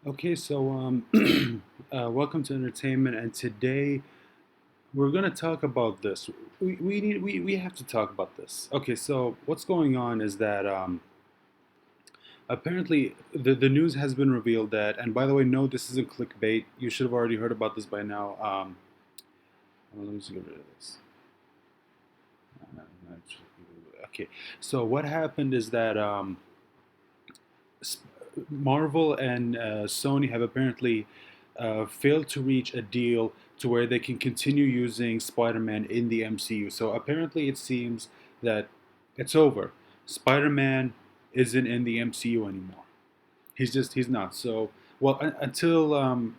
Okay, so welcome to entertainment, and today we're gonna talk about this. We have to talk about this. Okay, so what's going on is that apparently the news has been revealed that, and by the way, no, this isn't clickbait. You should have already heard about this by now. Let me just get rid of this. Okay, so what happened is that Marvel and Sony have apparently failed to reach a deal to where they can continue using Spider-Man in the MCU. So apparently, it seems that it's over. Spider-Man isn't in the MCU anymore. He's not. So until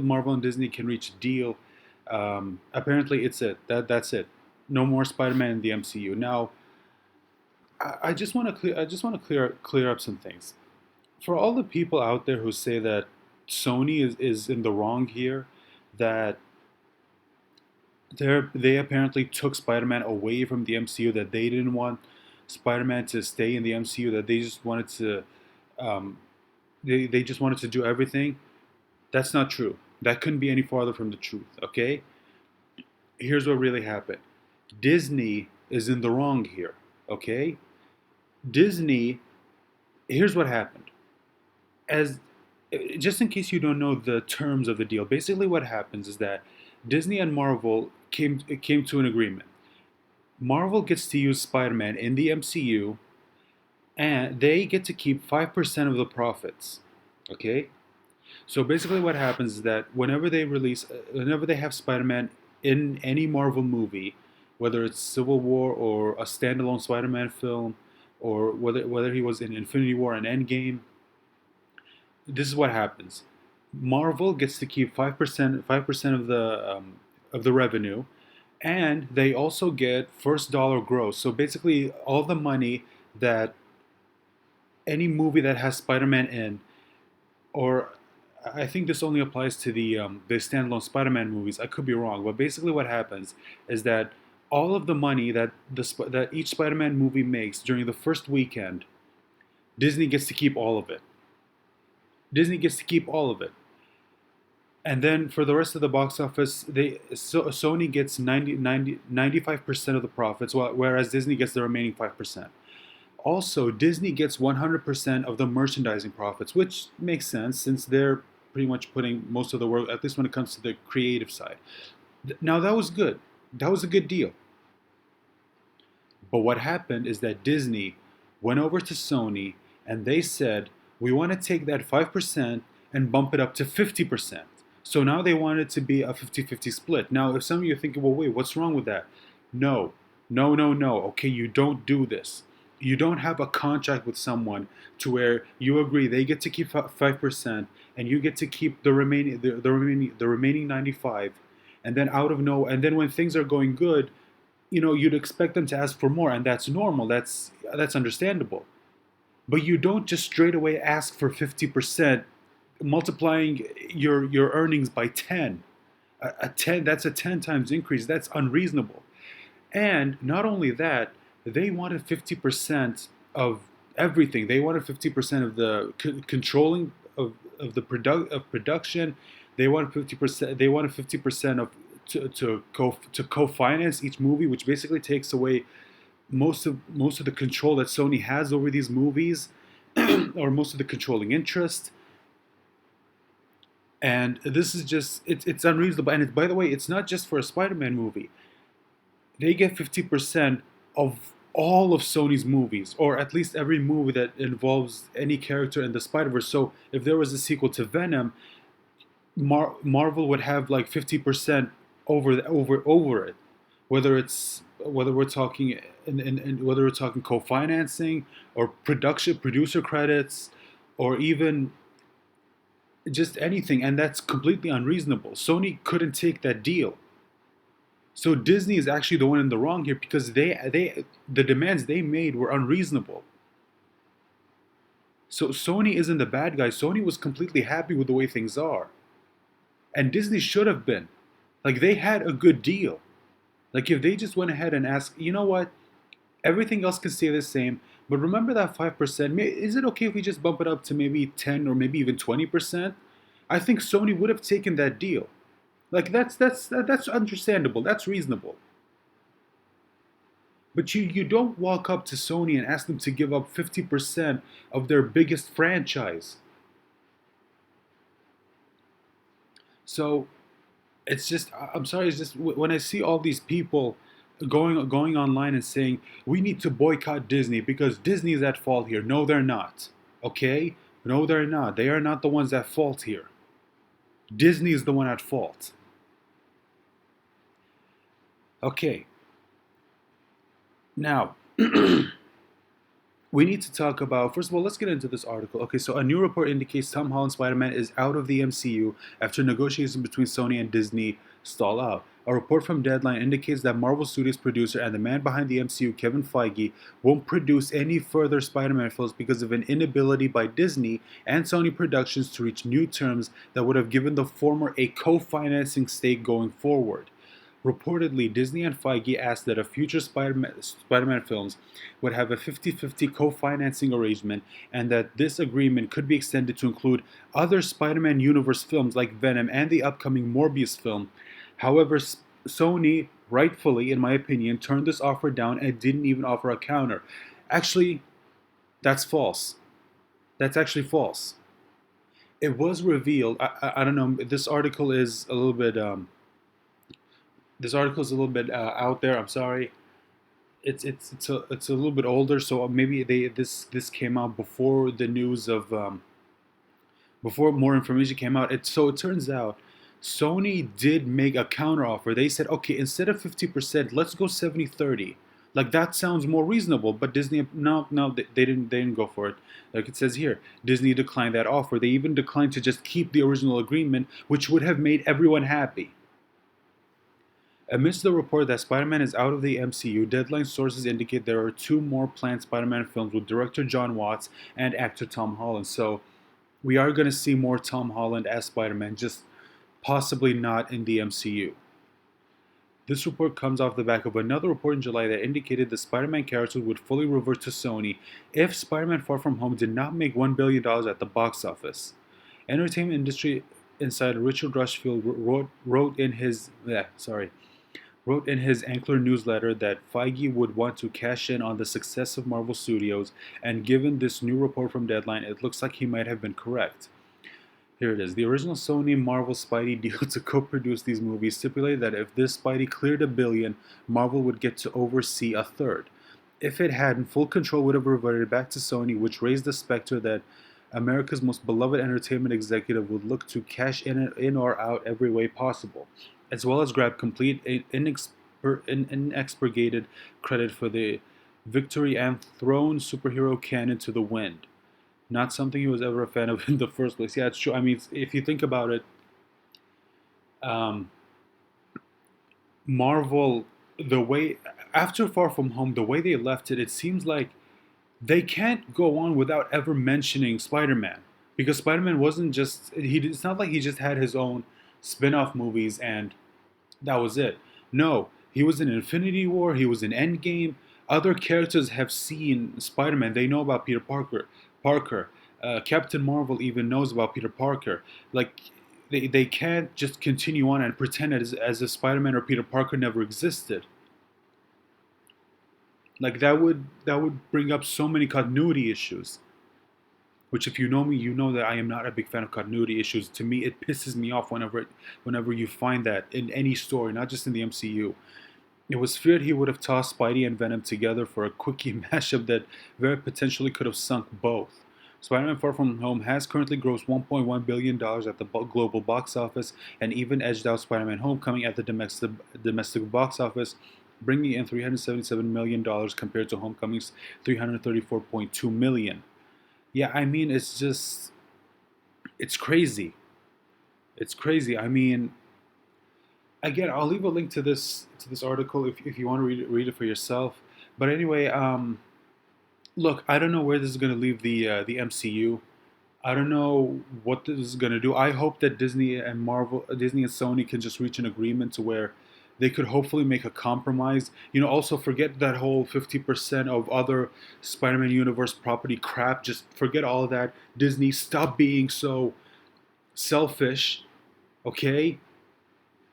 Marvel and Disney can reach a deal, apparently it's it. That's it. No more Spider-Man in the MCU. Now, I just want to clear up some things for all the people out there who say that Sony is in the wrong here, that they apparently took Spider-Man away from the MCU, that they didn't want Spider-Man to stay in the MCU, that they just wanted to um, they just wanted to do everything. That's not true. That couldn't be any farther from the truth. Okay, here's what really happened. Disney is in the wrong here. Okay, Disney. Here's what happened. As just in case you don't know the terms of the deal, basically what happens is that Disney and Marvel came to an agreement. Marvel gets to use Spider-Man in the MCU, and they get to keep 5% of the profits. Okay, so basically what happens is that whenever they have Spider-Man in any Marvel movie, whether it's Civil War or a standalone Spider-Man film, or whether he was in Infinity War and Endgame, this is what happens. Marvel gets to keep 5% of the revenue, and they also get first dollar gross. So basically, all the money that any movie that has Spider-Man in, or I think this only applies to the standalone Spider-Man movies. I could be wrong, but basically, what happens is that all of the money that each Spider-Man movie makes during the first weekend, Disney gets to keep all of it. Disney gets to keep all of it. And then for the rest of the box office, Sony gets 95% of the profits, whereas Disney gets the remaining 5%. Also, Disney gets 100% of the merchandising profits, which makes sense since they're pretty much putting most of the work, at least when it comes to the creative side. Now, that was good. That was a good deal. But what happened is that Disney went over to Sony and they said, we want to take that 5% and bump it up to 50%. So now they want it to be a 50-50 split. Now, if some of you are thinking, well, wait, what's wrong with that? No, no, no, no. Okay, you don't do this. You don't have a contract with someone to where you agree they get to keep 5% and you get to keep the remaining 95, and then and then when things are going good, you'd expect them to ask for more, and that's normal. That's understandable. But you don't just straight away ask for 50%, multiplying your earnings by 10. A 10, that's a 10 times increase. That's unreasonable. And not only that, they wanted 50% of everything. They wanted 50% of the controlling of the production. They wanted 50%. They wanted 50% of to co-finance each movie, which basically takes away most of the control that Sony has over these movies, or most of the controlling interest. And this is just it's unreasonable. And by the way, it's not just for a Spider-Man movie. They get 50% of all of Sony's movies, or at least every movie that involves any character in the Spider-Verse. So if there was a sequel to Venom, Marvel would have like 50% over it, whether we're talking whether we're talking co-financing or producer credits, or even just anything, and that's completely unreasonable. Sony couldn't take that deal. So Disney is actually the one in the wrong here because the demands they made were unreasonable. So Sony isn't the bad guy. Sony was completely happy with the way things are. And Disney should have been. Like, they had a good deal. Like, if they just went ahead and asked, you know what, everything else can stay the same, But remember that 5%. Is it okay if we just bump it up to maybe 10 or maybe even 20%? I think Sony would have taken that deal. Like that's understandable. That's reasonable. But you don't walk up to Sony and ask them to give up 50% of their biggest franchise. So it's just I'm sorry, it's just when I see all these people going online and saying we need to boycott Disney because Disney is at fault here. No, they're not. Okay? No, they're not. They are not the ones at fault here. Disney is the one at fault. Okay. Now, we need to talk about first of all, let's get into this article. Okay, so a new report indicates Tom Holland's Spider-Man is out of the MCU after negotiations between Sony and Disney stall out. A report from Deadline indicates that Marvel Studios producer and the man behind the MCU, Kevin Feige, won't produce any further Spider-Man films because of an inability by Disney and Sony Productions to reach new terms that would have given the former a co-financing stake going forward. Reportedly, Disney and Feige asked that a future Spider-Man films would have a 50-50 co-financing arrangement and that this agreement could be extended to include other Spider-Man universe films like Venom and the upcoming Morbius film. However, Sony, rightfully in my opinion, turned this offer down and didn't even offer a counter. Actually, that's false. That's actually false. It was revealed. I don't know. This article is a little bit out there. I'm sorry. It's a little bit older, so maybe this came out before the news of before more information came out. It turns out Sony did make a counter offer. They said, okay, instead of 50%, let's go 70-30. Like that sounds more reasonable, but Disney no they didn't go for it. Like it says here, Disney declined that offer. They even declined to just keep the original agreement, which would have made everyone happy. Amidst the report that Spider-Man is out of the MCU, Deadline sources indicate there are two more planned Spider-Man films with director John Watts and actor Tom Holland. So we are going to see more Tom Holland as Spider-Man, just possibly not in the MCU. This report comes off the back of another report in July that indicated the Spider-Man character would fully revert to Sony if Spider-Man Far From Home did not make $1 billion at the box office. Entertainment industry insider Richard Rushfield wrote in his Ankler newsletter that Feige would want to cash in on the success of Marvel Studios, and given this new report from Deadline, it looks like he might have been correct. Here it is. The original Sony Marvel Spidey deal to co-produce these movies stipulated that if this Spidey cleared $1 billion, Marvel would get to oversee a third. If it hadn't, full control would have reverted back to Sony, which raised the specter that America's most beloved entertainment executive would look to cash in or out every way possible, as well as grab complete inexpurgated credit for the victory and thrown superhero canon to the wind. Not something he was ever a fan of in the first place. Yeah, it's true. I mean, if you think about it, um, Marvel, the way after Far From Home, the way they left it, it seems like they can't go on without ever mentioning Spider-Man because Spider-Man wasn't just he. It's not like he just had his own spin-off movies and that was it. No, he was in Infinity War. He was in Endgame. Other characters have seen Spider-Man. They know about Peter Parker. Captain Marvel even knows about Peter Parker. Like they can't just continue on and pretend as if Spider-Man or Peter Parker never existed. Like that would bring up so many continuity issues. Which, if you know me, you know that I am not a big fan of continuity issues. To me, it pisses me off whenever you find that in any story, not just in the MCU. It was feared he would have tossed Spidey and Venom together for a quickie mashup that very potentially could have sunk both. Spider-Man Far From Home has currently grossed $1.1 billion at the global box office and even edged out Spider-Man Homecoming at the domestic box office, bringing in $377 million compared to Homecoming's $334.2 million. Yeah, I mean, it's crazy. It's crazy. I mean, again, I'll leave a link to this article if you want to read it for yourself. But anyway, look, I don't know where this is going to leave the MCU. I don't know what this is going to do. I hope that Disney and Sony can just reach an agreement to where they could hopefully make a compromise. Also forget that whole 50% of other Spider-Man universe property crap. Just forget all of that. Disney, stop being so selfish, okay?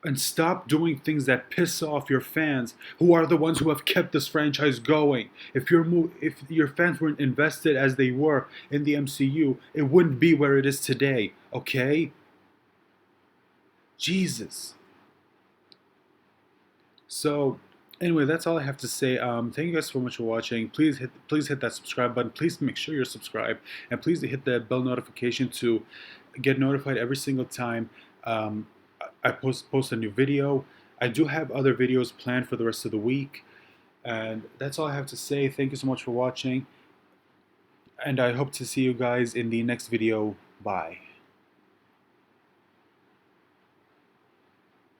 And stop doing things that piss off your fans, who are the ones who have kept this franchise going. If your fans weren't invested as they were in the MCU, it wouldn't be where it is today, okay? Jesus. So anyway, that's all I have to say. Thank you guys so much for watching. Please hit that subscribe button. Please make sure you're subscribed, and please hit the bell notification to get notified every single time I post a new video. I do have other videos planned for the rest of the week, and that's all I have to say. Thank you so much for watching, and I hope to see you guys in the next video. Bye.